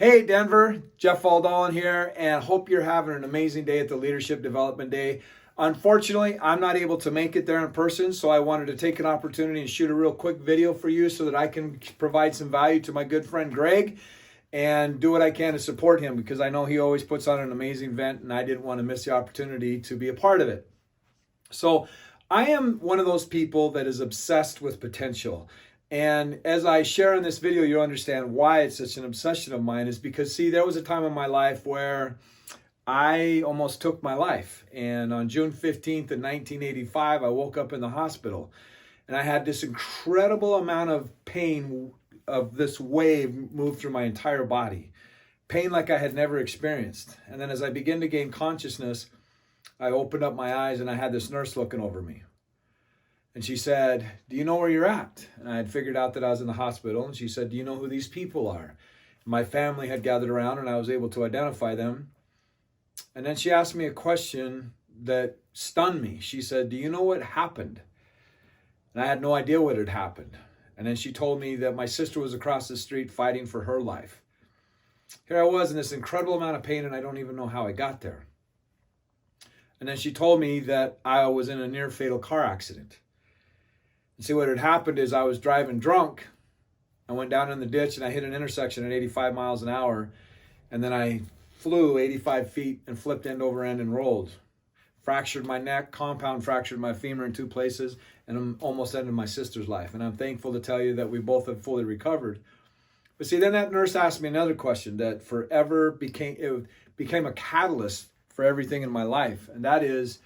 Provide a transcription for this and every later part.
Hey Denver, Jeff Faldalen here, and hope you're having an amazing day at the Leadership Development Day. Unfortunately, I'm not able to make it there in person, so I wanted to take an opportunity and shoot a real quick video for you so that I can provide some value to my good friend Greg and do what I can to support him, because I know he always puts on an amazing event and I didn't want to miss the opportunity to be a part of it. So I am one of those people that is obsessed with potential. And as I share in this video, you'll understand why it's such an obsession of mine. Is because, see, there was a time in my life where I almost took my life. And on June 15th of 1985, I woke up in the hospital. And I had this incredible amount of pain, of this wave move through my entire body. Pain like I had never experienced. And then as I began to gain consciousness, I opened up my eyes and I had this nurse looking over me. And she said, "Do you know where you're at?" And I had figured out that I was in the hospital. And she said, "Do you know who these people are?" My family had gathered around and I was able to identify them. And then she asked me a question that stunned me. She said, "Do you know what happened?" And I had no idea what had happened. And then she told me that my sister was across the street fighting for her life. Here I was in this incredible amount of pain and I don't even know how I got there. And then she told me that I was in a near fatal car accident. And see, what had happened is I was driving drunk. I went down in the ditch and I hit an intersection at 85 miles an hour. And then I flew 85 feet and flipped end over end and rolled. Fractured my neck, compound fractured my femur in two places, and almost ended my sister's life. And I'm thankful to tell you that we both have fully recovered. But see, then that nurse asked me another question that forever became a catalyst for everything in my life. And that is,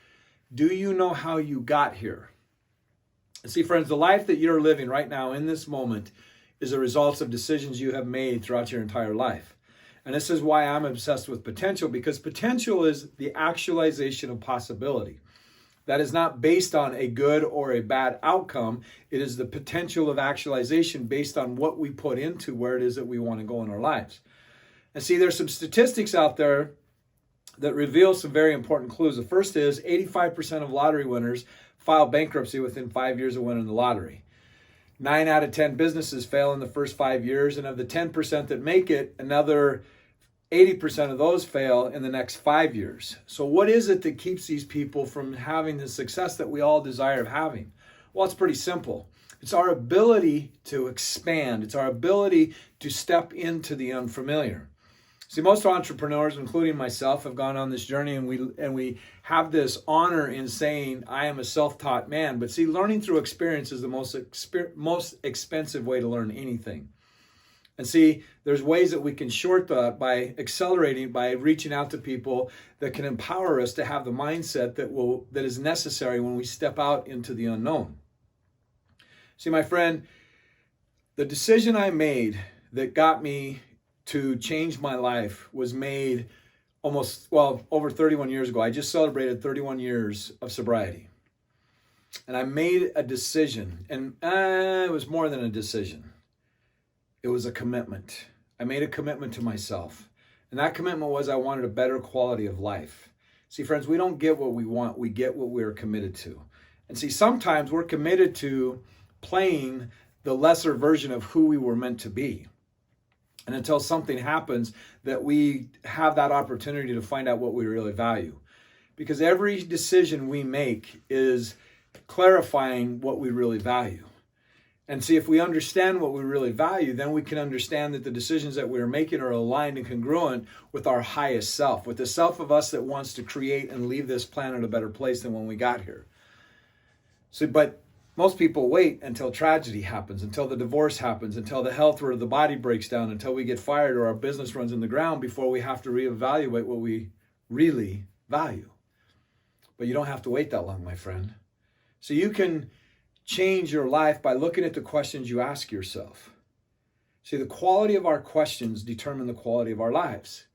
do you know how you got here? And see, friends, the life that you're living right now in this moment is a result of decisions you have made throughout your entire life. And this is why I'm obsessed with potential, because potential is the actualization of possibility. That is not based on a good or a bad outcome. It is the potential of actualization based on what we put into where it is that we want to go in our lives. And see, there's some statistics out there that reveal some very important clues. The first is 85% of lottery winners file bankruptcy within 5 years of winning the lottery. 9 out of 10 businesses fail in the first 5 years, and of the 10% that make it, another 80% of those fail in the next 5 years. So what is it that keeps these people from having the success that we all desire of having? Well, it's pretty simple. It's our ability to expand. It's our ability to step into the unfamiliar. See, most entrepreneurs, including myself, have gone on this journey, and we have this honor in saying, "I am a self-taught man." But see, learning through experience is the most expensive way to learn anything. And see, there's ways that we can short that by accelerating, by reaching out to people that can empower us to have the mindset that is necessary when we step out into the unknown. See, my friend, the decision I made that got me to change my life was made over 31 years ago. I just celebrated 31 years of sobriety. And I made a decision, and it was more than a decision. It was a commitment. I made a commitment to myself. And that commitment was I wanted a better quality of life. See, friends, we don't get what we want. We get what we're committed to. And see, sometimes we're committed to playing the lesser version of who we were meant to be. And until something happens, that we have that opportunity to find out what we really value. Because every decision we make is clarifying what we really value. And see, if we understand what we really value, then we can understand that the decisions that we're making are aligned and congruent with our highest self, with the self of us that wants to create and leave this planet a better place than when we got here. So, but most people wait until tragedy happens, until the divorce happens, until the health or the body breaks down, until we get fired or our business runs in the ground before we have to reevaluate what we really value. But you don't have to wait that long, my friend. So you can change your life by looking at the questions you ask yourself. See, the quality of our questions determine the quality of our lives.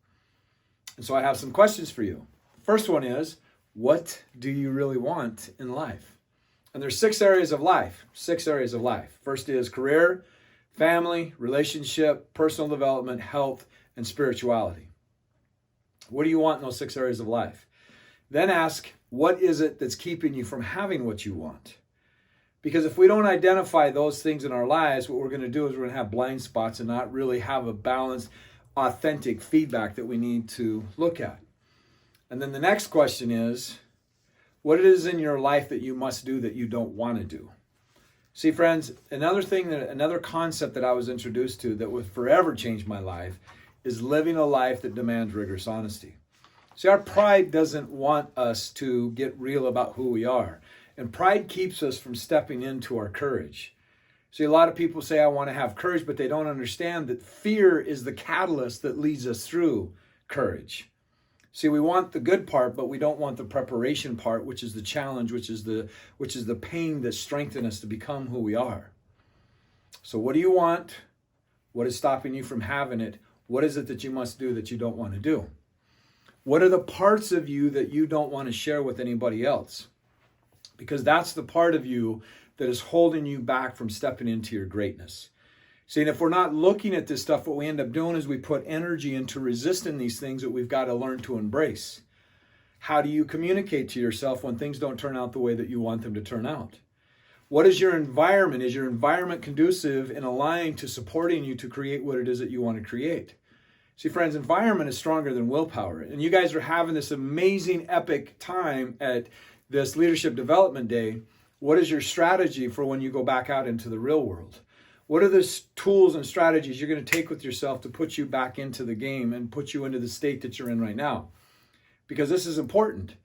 And so I have some questions for you. First one is, what do you really want in life? And there's 6 areas of life. 6 areas of life. First is career, family, relationship, personal development, health, and spirituality. What do you want in those 6 areas of life? Then ask, what is it that's keeping you from having what you want? Because if we don't identify those things in our lives, what we're going to do is we're going to have blind spots and not really have a balanced authentic feedback that we need to look at. And then the next question is, what it is in your life that you must do that you don't want to do? See, friends, another concept that I was introduced to that would forever change my life is living a life that demands rigorous honesty. See, our pride doesn't want us to get real about who we are. And pride keeps us from stepping into our courage. See, a lot of people say, I want to have courage, but they don't understand that fear is the catalyst that leads us through courage. See, we want the good part, but we don't want the preparation part, which is the challenge, which is the pain that strengthens us to become who we are. So what do you want? What is stopping you from having it? What is it that you must do that you don't want to do? What are the parts of you that you don't want to share with anybody else? Because that's the part of you that is holding you back from stepping into your greatness. See, and if we're not looking at this stuff, what we end up doing is we put energy into resisting these things that we've got to learn to embrace. How do you communicate to yourself when things don't turn out the way that you want them to turn out? What is your environment? Is your environment conducive and aligned to supporting you to create what it is that you want to create? See, friends, environment is stronger than willpower. And you guys are having this amazing, epic time at this Leadership Development Day. What is your strategy for when you go back out into the real world? What are the tools and strategies you're going to take with yourself to put you back into the game and put you into the state that you're in right now? Because this is important.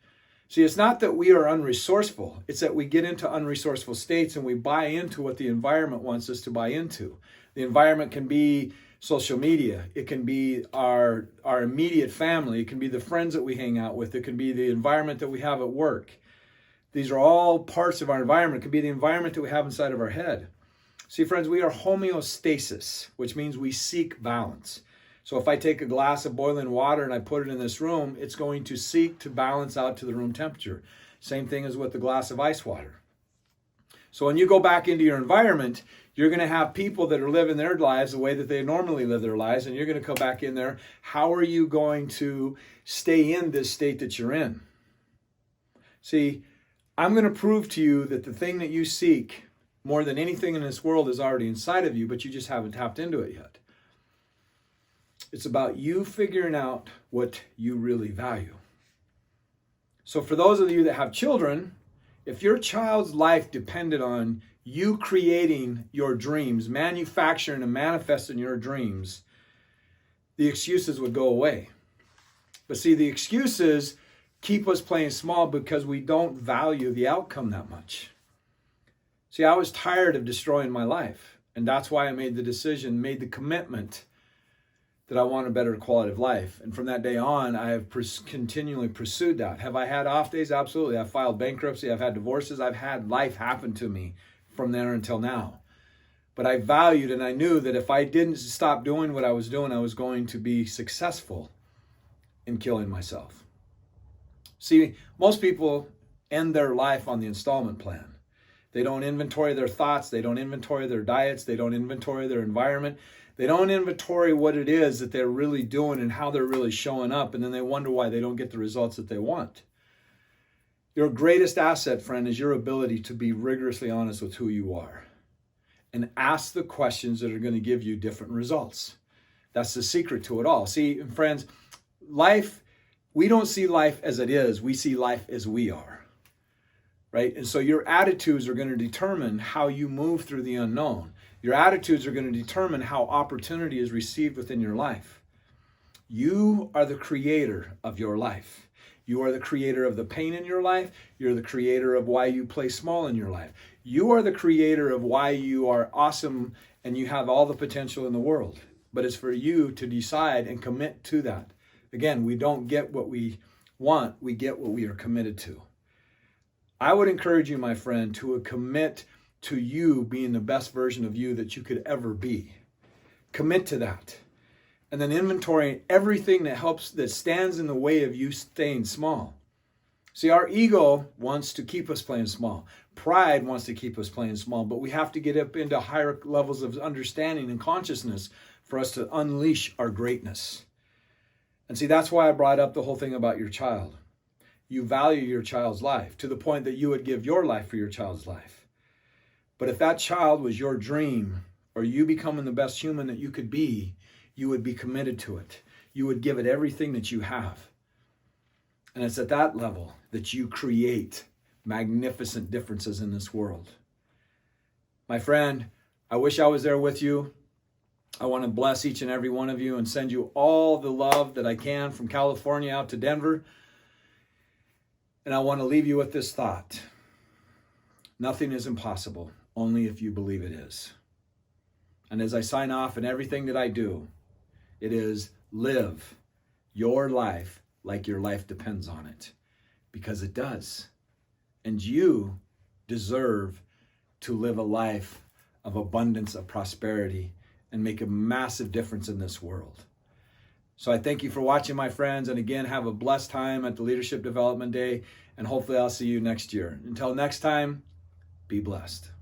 See, it's not that we are unresourceful. It's that we get into unresourceful states and we buy into what the environment wants us to buy into. The environment can be social media. It can be our immediate family. It can be the friends that we hang out with. It can be the environment that we have at work. These are all parts of our environment. It could be the environment that we have inside of our head. See, friends, we are homeostasis, which means we seek balance. So if I take a glass of boiling water and I put it in this room, it's going to seek to balance out to the room temperature. Same thing as with the glass of ice water. So when you go back into your environment, you're going to have people that are living their lives the way that they normally live their lives, and you're going to come back in there. How are you going to stay in this state that you're in? See, I'm going to prove to you that the thing that you seek more than anything in this world is already inside of you, but you just haven't tapped into it yet. It's about you figuring out what you really value. So for those of you that have children, if your child's life depended on you creating your dreams, manufacturing and manifesting your dreams, the excuses would go away. But see, the excuses keep us playing small because we don't value the outcome that much. See, I was tired of destroying my life, and that's why I made the decision, made the commitment that I want a better quality of life. And from that day on, I have continually pursued that. Have I had off days? Absolutely. I've filed bankruptcy. I've had divorces. I've had life happen to me from there until now. But I valued and I knew that if I didn't stop doing what I was doing, I was going to be successful in killing myself. See, most people end their life on the installment plan. They don't inventory their thoughts. They don't inventory their diets. They don't inventory their environment. They don't inventory what it is that they're really doing and how they're really showing up. And then they wonder why they don't get the results that they want. Your greatest asset, friend, is your ability to be rigorously honest with who you are and ask the questions that are going to give you different results. That's the secret to it all. See, friends, life, we don't see life as it is. We see life as we are. Right? And so your attitudes are going to determine how you move through the unknown. Your attitudes are going to determine how opportunity is received within your life. You are the creator of your life. You are the creator of the pain in your life. You're the creator of why you play small in your life. You are the creator of why you are awesome and you have all the potential in the world. But it's for you to decide and commit to that. Again, we don't get what we want. We get what we are committed to. I would encourage you, my friend, to commit to you being the best version of you that you could ever be. Commit to that. And then inventory everything that stands in the way of you staying small. See, our ego wants to keep us playing small. Pride wants to keep us playing small, but we have to get up into higher levels of understanding and consciousness for us to unleash our greatness. And see, that's why I brought up the whole thing about your child. You value your child's life to the point that you would give your life for your child's life. But if that child was your dream or you becoming the best human that you could be, you would be committed to it. You would give it everything that you have. And it's at that level that you create magnificent differences in this world. My friend, I wish I was there with you. I want to bless each and every one of you and send you all the love that I can from California out to Denver. And I want to leave you with this thought. Nothing is impossible, only if you believe it is. And as I sign off in everything that I do, it is live your life like your life depends on it, because it does. And you deserve to live a life of abundance, of prosperity, and make a massive difference in this world. So I thank you for watching, my friends. And again, have a blessed time at the Leadership Development Day. And hopefully I'll see you next year. Until next time, be blessed.